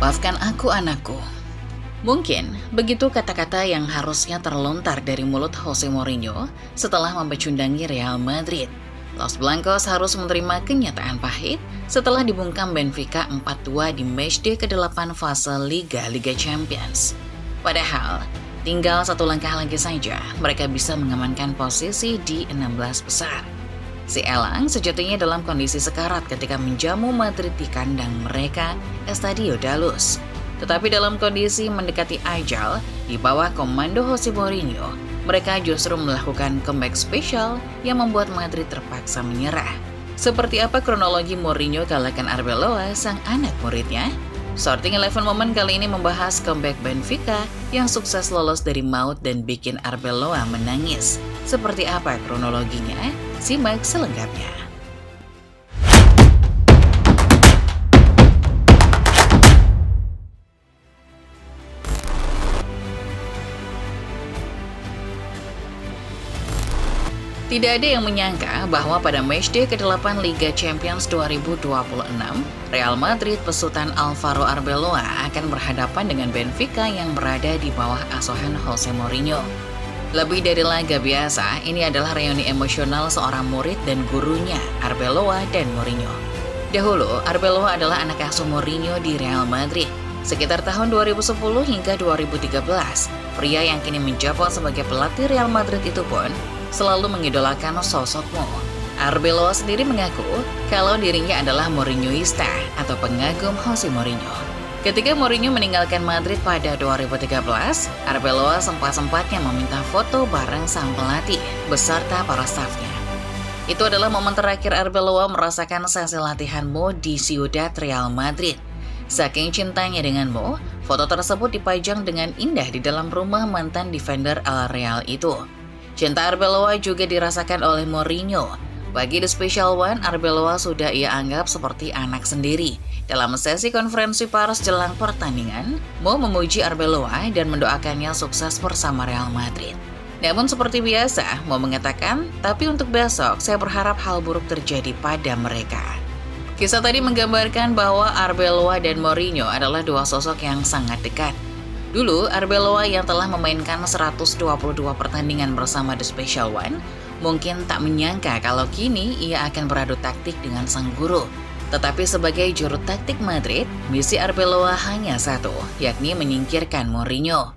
Lepaskan aku anakku. Mungkin begitu kata-kata yang harusnya terlontar dari mulut Jose Mourinho setelah membecundangi Real Madrid. Los Blancos harus menerima kenyataan pahit setelah dibungkam Benfica 4-2 di matchday ke-8 fase Liga Champions. Padahal, tinggal satu langkah lagi saja mereka bisa mengamankan posisi di 16 besar. Si Elang sejatinya dalam kondisi sekarat ketika menjamu Madrid di kandang mereka, Estadio da Luz. Tetapi dalam kondisi mendekati ajal, di bawah komando Jose Mourinho, mereka justru melakukan comeback spesial yang membuat Madrid terpaksa menyerah. Seperti apa kronologi Mourinho kalahkan Arbeloa, sang anak muridnya? Sorting 11 Moment kali ini membahas comeback Benfica yang sukses lolos dari maut dan bikin Arbeloa menangis. Seperti apa kronologinya? Simak selengkapnya. Tidak ada yang menyangka bahwa pada matchday ke-8 Liga Champions 2026, Real Madrid besutan Alvaro Arbeloa akan berhadapan dengan Benfica yang berada di bawah asuhan Jose Mourinho. Lebih dari laga biasa, ini adalah reuni emosional seorang murid dan gurunya, Arbeloa dan Mourinho. Dahulu, Arbeloa adalah anak asuh Mourinho di Real Madrid. Sekitar tahun 2010 hingga 2013, pria yang kini menjabat sebagai pelatih Real Madrid itu pun selalu mengidolakan sosokmu. Arbeloa sendiri mengaku kalau dirinya adalah Mourinhoista atau pengagum Jose Mourinho. Ketika Mourinho meninggalkan Madrid pada 2013, Arbeloa sempat-sempatnya meminta foto bareng sang pelatih beserta para stafnya. Itu adalah momen terakhir Arbeloa merasakan sesi latihan Mo di Ciudad Real Madrid. Saking cintanya dengan Mo, foto tersebut dipajang dengan indah di dalam rumah mantan defender Al Real itu. Cinta Arbeloa juga dirasakan oleh Mourinho. Bagi The Special One, Arbeloa sudah ia anggap seperti anak sendiri. Dalam sesi konferensi pers jelang pertandingan, Mo memuji Arbeloa dan mendoakannya sukses bersama Real Madrid. Namun seperti biasa, Mo mengatakan, tapi untuk besok saya berharap hal buruk terjadi pada mereka. Kisah tadi menggambarkan bahwa Arbeloa dan Mourinho adalah dua sosok yang sangat dekat. Dulu, Arbeloa yang telah memainkan 122 pertandingan bersama The Special One, mungkin tak menyangka kalau kini ia akan beradu taktik dengan sang guru. Tetapi sebagai juru taktik Madrid, misi Arbeloa hanya satu, yakni menyingkirkan Mourinho.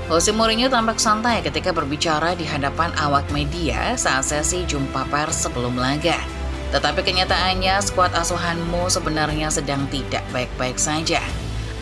Jose Mourinho tampak santai ketika berbicara di hadapan awak media saat sesi jumpa pers sebelum laga. Tetapi kenyataannya skuad asuhan Mo sebenarnya sedang tidak baik-baik saja.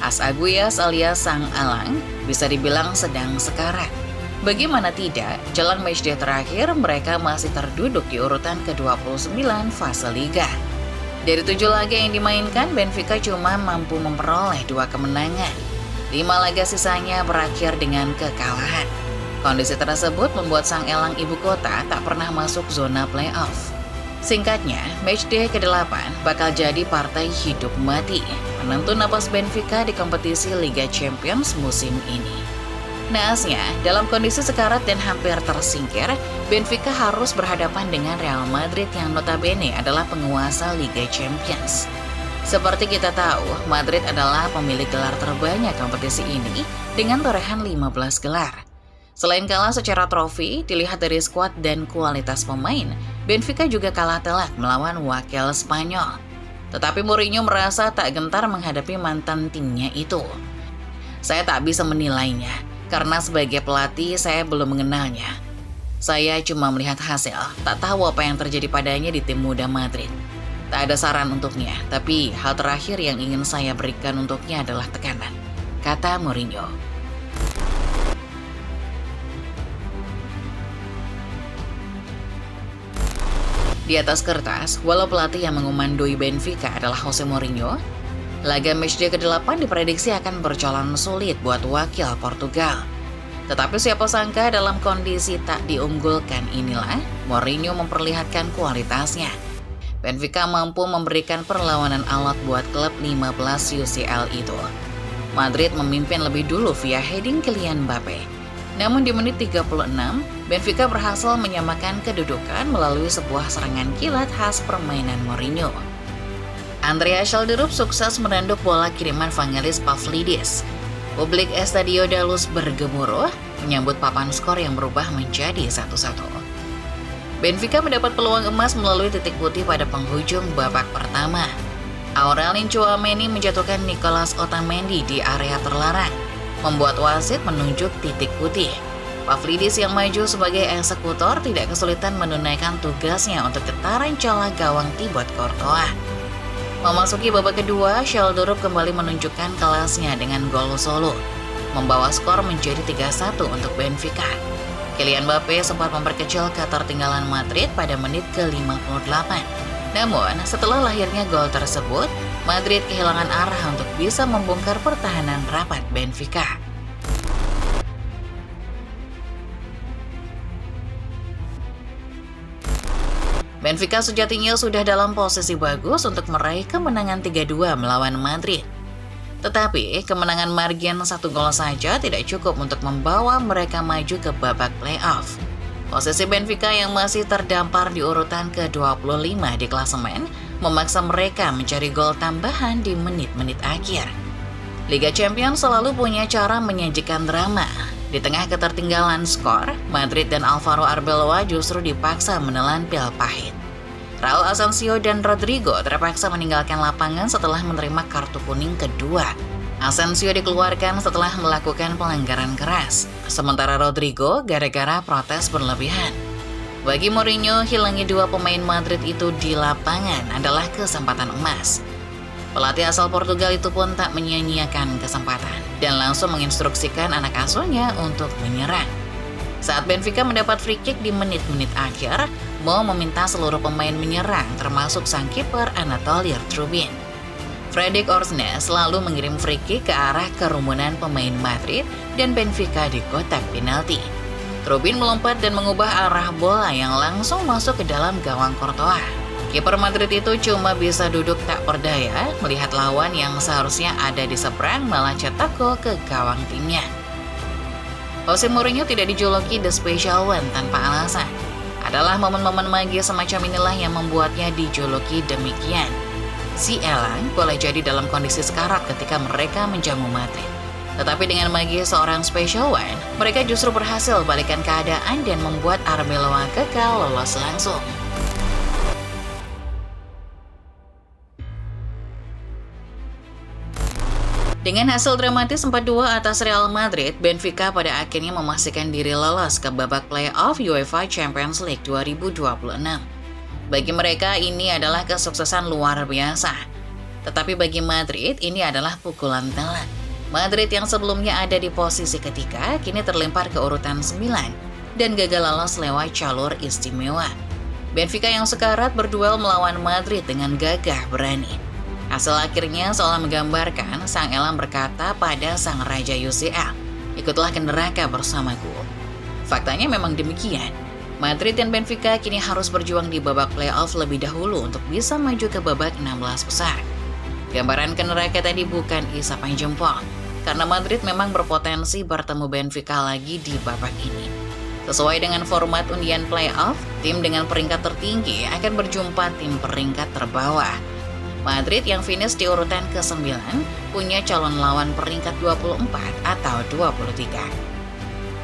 As Aguias alias Sang Alang bisa dibilang sedang sekarat. Bagaimana tidak, jelang matchday terakhir mereka masih terduduk di urutan ke-29 fase Liga. Dari 7 laga yang dimainkan, Benfica cuma mampu memperoleh 2 kemenangan. 5 laga sisanya berakhir dengan kekalahan. Kondisi tersebut membuat Sang Elang ibu kota tak pernah masuk zona playoff. Singkatnya, matchday ke-8 bakal jadi partai hidup mati, penentu napas Benfica di kompetisi Liga Champions musim ini. Naasnya, dalam kondisi sekarat dan hampir tersingkir, Benfica harus berhadapan dengan Real Madrid yang notabene adalah penguasa Liga Champions. Seperti kita tahu, Madrid adalah pemilik gelar terbanyak kompetisi ini dengan torehan 15 gelar. Selain kalah secara trofi, dilihat dari skuad dan kualitas pemain, Benfica juga kalah telak melawan wakil Spanyol. Tetapi Mourinho merasa tak gentar menghadapi mantan timnya itu. Saya tak bisa menilainya, karena sebagai pelatih saya belum mengenalnya. Saya cuma melihat hasil, tak tahu apa yang terjadi padanya di tim muda Madrid. Tak ada saran untuknya, tapi hal terakhir yang ingin saya berikan untuknya adalah tekanan, kata Mourinho. Di atas kertas, walau pelatih yang mengomandoi Benfica adalah Jose Mourinho, laga matchday ke-8 diprediksi akan berjalan sulit buat wakil Portugal. Tetapi siapa sangka dalam kondisi tak diunggulkan inilah, Mourinho memperlihatkan kualitasnya. Benfica mampu memberikan perlawanan alot buat klub 15 UCL itu. Madrid memimpin lebih dulu via heading Kylian Mbappe. Namun di menit 36, Benfica berhasil menyamakan kedudukan melalui sebuah serangan kilat khas permainan Mourinho. Andrea Šaldirup sukses menanduk bola kiriman Vangelis Pavlidis. Publik Estadio da Luz bergemuruh menyambut papan skor yang berubah menjadi 1-1. Benfica mendapat peluang emas melalui titik putih pada penghujung babak pertama. Aurelien Tchouaméni menjatuhkan Nicolas Otamendi di area terlarang, membuat wasit menunjuk titik putih. Pavlidis yang maju sebagai eksekutor tidak kesulitan menunaikan tugasnya untuk getaran celah gawang Thibaut Courtois. Memasuki babak kedua, Šaldirup kembali menunjukkan kelasnya dengan gol solo, membawa skor menjadi 3-1 untuk Benfica. Kylian Mbappe sempat memperkecil ketertinggalan Madrid pada menit ke-58. Namun, setelah lahirnya gol tersebut, Madrid kehilangan arah untuk bisa membongkar pertahanan rapat Benfica. Benfica sejatinya sudah dalam posisi bagus untuk meraih kemenangan 3-2 melawan Madrid. Tetapi, kemenangan margin 1 gol saja tidak cukup untuk membawa mereka maju ke babak playoff. Posisi Benfica yang masih terdampar di urutan ke-25 di klasemen memaksa mereka mencari gol tambahan di menit-menit akhir. Liga Champions selalu punya cara menyajikan drama. Di tengah ketertinggalan skor, Madrid dan Alvaro Arbeloa justru dipaksa menelan pil pahit. Raul Asensio dan Rodrigo terpaksa meninggalkan lapangan setelah menerima kartu kuning kedua. Asensio dikeluarkan setelah melakukan pelanggaran keras, sementara Rodrigo gara-gara protes berlebihan. Bagi Mourinho, hilangnya 2 pemain Madrid itu di lapangan adalah kesempatan emas. Pelatih asal Portugal itu pun tak menyia-nyiakan kesempatan dan langsung menginstruksikan anak asuhnya untuk menyerang. Saat Benfica mendapat free kick di menit-menit akhir, Mo meminta seluruh pemain menyerang termasuk sang kiper Anatoliy Trubin. Fredrik Orsnes selalu mengirim free kick ke arah kerumunan pemain Madrid dan Benfica di kotak penalti. Trubin melompat dan mengubah arah bola yang langsung masuk ke dalam gawang Courtois. Kiper Madrid itu cuma bisa duduk tak berdaya melihat lawan yang seharusnya ada di seberang malah cetak gol ke gawang timnya. Jose Mourinho tidak dijuluki The Special One tanpa alasan. Adalah momen-momen magis semacam inilah yang membuatnya dijuluki demikian. Si Elang boleh jadi dalam kondisi sekarat ketika mereka menjamu Madrid. Tetapi dengan magis seorang Special One, mereka justru berhasil balikan keadaan dan membuat Arbeloa kekal lolos langsung. Dengan hasil dramatis 4-2 atas Real Madrid, Benfica pada akhirnya memastikan diri lolos ke babak playoff UEFA Champions League 2026. Bagi mereka ini adalah kesuksesan luar biasa. Tetapi bagi Madrid ini adalah pukulan telak. Madrid yang sebelumnya ada di posisi ketiga kini terlempar ke urutan 9 dan gagal lolos lewat jalur istimewa. Benfica yang sekarat berduel melawan Madrid dengan gagah berani. Hasil akhirnya seolah menggambarkan sang Elang berkata pada sang Raja UCL, "Ikutlah ke neraka bersamaku." Faktanya memang demikian. Madrid dan Benfica kini harus berjuang di babak playoff lebih dahulu untuk bisa maju ke babak 16 besar. Gambaran ke neraka tadi bukan isapan jempol, karena Madrid memang berpotensi bertemu Benfica lagi di babak ini. Sesuai dengan format undian playoff, tim dengan peringkat tertinggi akan berjumpa tim peringkat terbawah. Madrid yang finish di urutan ke-9 punya calon lawan peringkat 24 atau 23.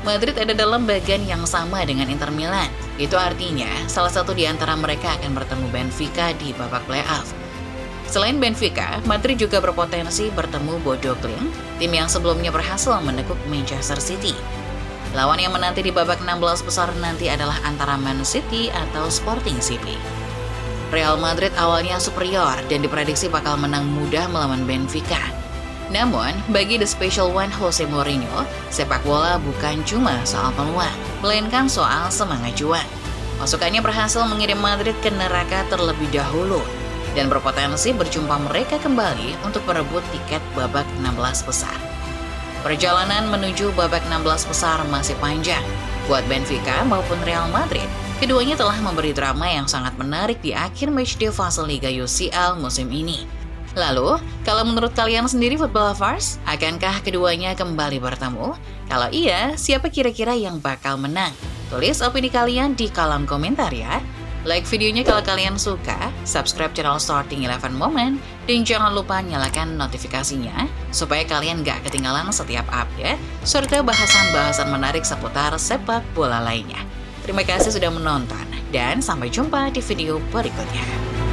Madrid ada dalam bagian yang sama dengan Inter Milan. Itu artinya salah satu di antara mereka akan bertemu Benfica di babak playoff. Selain Benfica, Madrid juga berpotensi bertemu Bodo Glimt, tim yang sebelumnya berhasil menekuk Manchester City. Lawan yang menanti di babak 16 besar nanti adalah antara Man City atau Sporting CP. Real Madrid awalnya superior dan diprediksi bakal menang mudah melawan Benfica. Namun, bagi The Special One Jose Mourinho, sepak bola bukan cuma soal peluang, melainkan soal semangat juang. Pasukannya berhasil mengirim Madrid ke neraka terlebih dahulu dan berpotensi berjumpa mereka kembali untuk merebut tiket babak 16 besar. Perjalanan menuju babak 16 besar masih panjang. Buat Benfica maupun Real Madrid, keduanya telah memberi drama yang sangat menarik di akhir matchday fase Liga UCL musim ini. Lalu, kalau menurut kalian sendiri football lovers, akankah keduanya kembali bertemu? Kalau iya, siapa kira-kira yang bakal menang? Tulis opini kalian di kolom komentar ya. Like videonya kalau kalian suka, subscribe channel Starting 11 Moment, dan jangan lupa nyalakan notifikasinya supaya kalian gak ketinggalan setiap update serta bahasan-bahasan menarik seputar sepak bola lainnya. Terima kasih sudah menonton, dan sampai jumpa di video berikutnya.